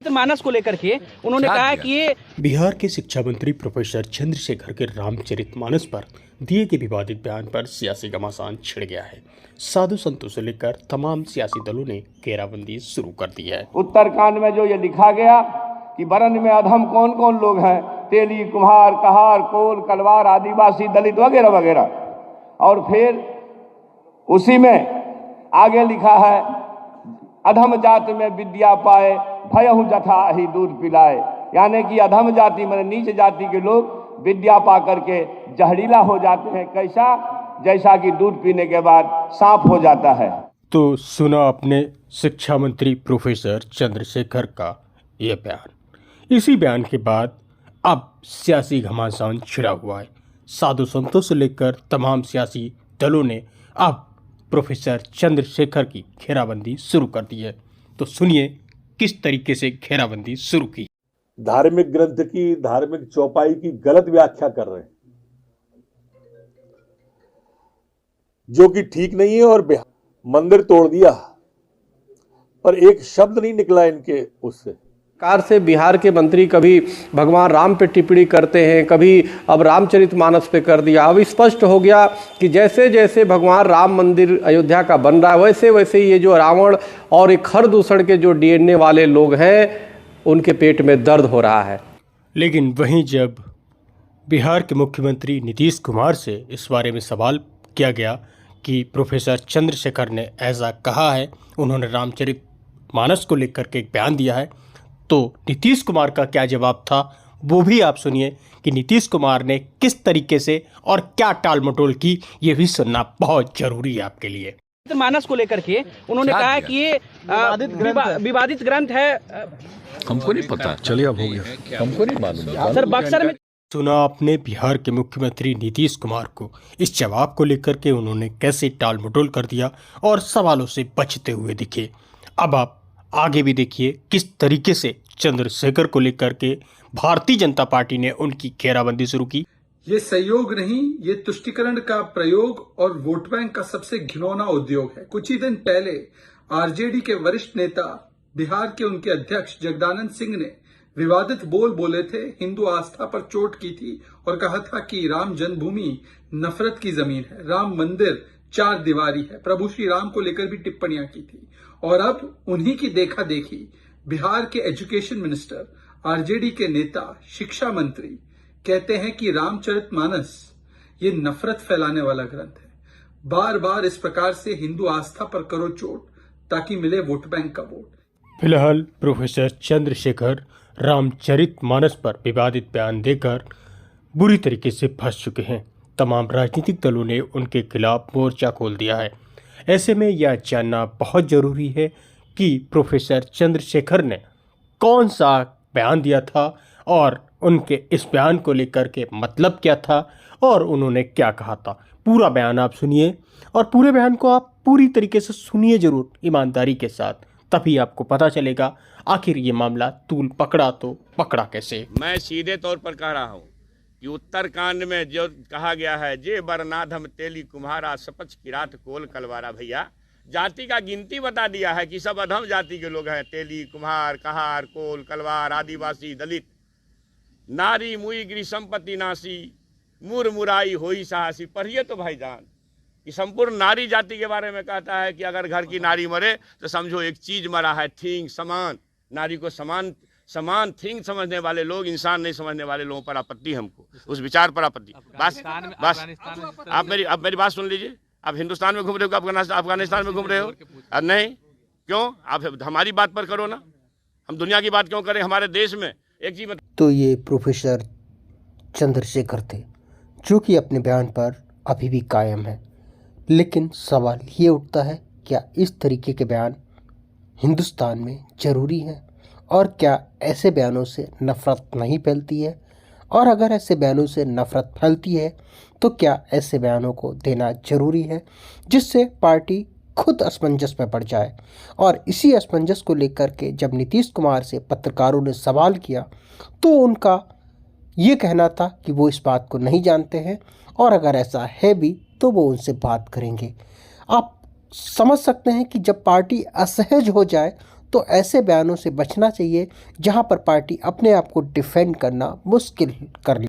मानस को लेकर के उन्होंने कहा कि ये बिहार के शिक्षा मंत्री प्रोफेसर चंद्रशेखर के रामचरितमानस पर दिए गए विवादित बयान पर सियासी घमासान छिड़ गया है। साधु संतों से लेकर तमाम सियासी दलों ने घेराबंदी शुरू कर दी है। उत्तरकांड में जो ये लिखा गया कि वरण में अधम कौन कौन लोग हैं, तेली, कुम्हार, कहार, कोल, कलवार, आदिवासी, दलित वगैरह वगैरह, और फिर उसी में आगे लिखा है अधम जाति में विद्या पाए भयहु जथा ही दूध पिलाए, यानी कि अधम जाति में नीच जाति के लोग विद्या पा करके जहरीला हो जाते हैं। कैसा? जैसा कि दूध पीने के बाद सांप हो जाता है। तो सुना अपने शिक्षा मंत्री प्रोफेसर चंद्रशेखर का यह बयान। इसी बयान के बाद अब सियासी घमासान छिड़ा हुआ है। साधु संतों से लेकर तमाम सियासी दलों ने अब प्रोफेसर चंद्रशेखर की घेराबंदी शुरू कर दी है। तो सुनिए किस तरीके से घेराबंदी शुरू की। धार्मिक ग्रंथ की, धार्मिक चौपाई की गलत व्याख्या कर रहे हैं, जो कि ठीक नहीं है। और मंदिर तोड़ दिया पर एक शब्द नहीं निकला इनके उससे। कार से बिहार के मंत्री कभी भगवान राम पे टिप्पणी करते हैं, कभी अब रामचरितमानस पे कर दिया। अब स्पष्ट हो गया कि जैसे जैसे भगवान राम मंदिर अयोध्या का बन रहा है, वैसे वैसे ये जो रावण और एक खर दूषण के जो डीएनए वाले लोग हैं, उनके पेट में दर्द हो रहा है। लेकिन वहीं जब बिहार के मुख्यमंत्री नीतीश कुमार से इस बारे में सवाल किया गया कि प्रोफेसर चंद्रशेखर ने ऐसा कहा है, उन्होंने रामचरितमानस को लेकर के एक बयान दिया है, तो नीतीश कुमार का क्या जवाब था वो भी आप सुनिए कि नीतीश कुमार ने किस तरीके से और क्या टाल मटोल की, ये भी सुनना बहुत जरूरी है आपके लिए। मानस को लेकर के उन्होंने कहा कि ये विवादित ग्रंथ है। हमको नहीं पता, चलिए अब हो गया, हमको नहीं मालूम सर। बक्सर में सुना आपने बिहार के मुख्यमंत्री नीतीश कुमार को इस जवाब को लेकर के उन्होंने कैसे टाल मटोल कर दिया और सवालों से बचते हुए दिखे। अब आप आगे भी देखिए किस तरीके से चंद्रशेखर को लेकर के भारतीय जनता पार्टी ने उनकी घेराबंदी शुरू की। ये सहयोग नहीं, ये तुष्टिकरण का प्रयोग और वोट बैंक का सबसे घिनौना उद्योग है। कुछ ही दिन पहले आरजेडी के वरिष्ठ नेता, बिहार के उनके अध्यक्ष जगदानंद सिंह ने विवादित बोल बोले थे, हिंदू आस्था पर चोट की थी और कहा था कि राम जन्मभूमि नफरत की जमीन है, राम मंदिर चार दीवारी है। प्रभु श्री राम को लेकर भी टिप्पणियां की थी। और अब उन्हीं की देखा देखी बिहार के एजुकेशन मिनिस्टर, आरजेडी के नेता, शिक्षा मंत्री कहते हैं कि रामचरितमानस ये नफरत फैलाने वाला ग्रंथ है। बार बार इस प्रकार से हिंदू आस्था पर करो चोट ताकि मिले वोट बैंक का वोट। फिलहाल प्रोफेसर चंद्रशेखर रामचरितमानस पर विवादित बयान देकर बुरी तरीके से फंस चुके हैं। तमाम राजनीतिक दलों ने उनके खिलाफ मोर्चा खोल दिया है। ऐसे में यह जानना बहुत ज़रूरी है कि प्रोफेसर चंद्रशेखर ने कौन सा बयान दिया था और उनके इस बयान को लेकर के मतलब क्या था और उन्होंने क्या कहा था। पूरा बयान आप सुनिए और पूरे बयान को आप पूरी तरीके से सुनिए ज़रूर, ईमानदारी के साथ, तभी आपको पता चलेगा आखिर ये मामला तूल पकड़ा तो पकड़ा कैसे। मैं सीधे तौर पर कह रहा हूँ कि उत्तरकांड में जो कहा गया है, जे बरनाधम तेली कुम्हारा सपच किरात कोल कलवारा, भैया जाति का गिनती बता दिया है कि सब अधम जाति के लोग हैं। तेली, कुम्हार, कहार, कोल, कलवार, आदिवासी, दलित, नारी मुई गृह संपत्ति नासी, मुर मुराई होई साहसी। पढ़िए तो भाईजान कि संपूर्ण नारी जाति के बारे में कहता है कि अगर घर की नारी मरे तो समझो एक चीज मरा है, थिंग, समान। नारी को समान थिंग समझने वाले लोग, इंसान नहीं समझने वाले लोगों पर आपत्ति, हमको उस विचार पर आपत्ति। बस आप मेरी बात सुन लीजिए। आप हिंदुस्तान में घूम रहे हो, अफगानिस्तान में घूम रहे हो? नहीं, क्यों? आप हमारी बात पर करो ना, हम दुनिया की बात क्यों करें? हमारे देश में एक चीज। तो ये प्रोफेसर चंद्रशेखर थे जो कि अपने बयान पर अभी भी कायम है। लेकिन सवाल ये उठता है, क्या इस तरीके के बयान हिंदुस्तान में ज़रूरी हैं? और क्या ऐसे बयानों से नफ़रत नहीं फैलती है? और अगर ऐसे बयानों से नफ़रत फैलती है तो क्या ऐसे बयानों को देना ज़रूरी है, जिससे पार्टी खुद असमंजस में पड़ जाए? और इसी असमंजस को लेकर के जब नीतीश कुमार से पत्रकारों ने सवाल किया तो उनका ये कहना था कि वो इस बात को नहीं जानते हैं और अगर ऐसा है भी तो वो उनसे बात करेंगे। आप समझ सकते हैं कि जब पार्टी असहज हो जाए तो ऐसे बयानों से बचना चाहिए जहां पर पार्टी अपने आप को डिफेंड करना मुश्किल कर ले।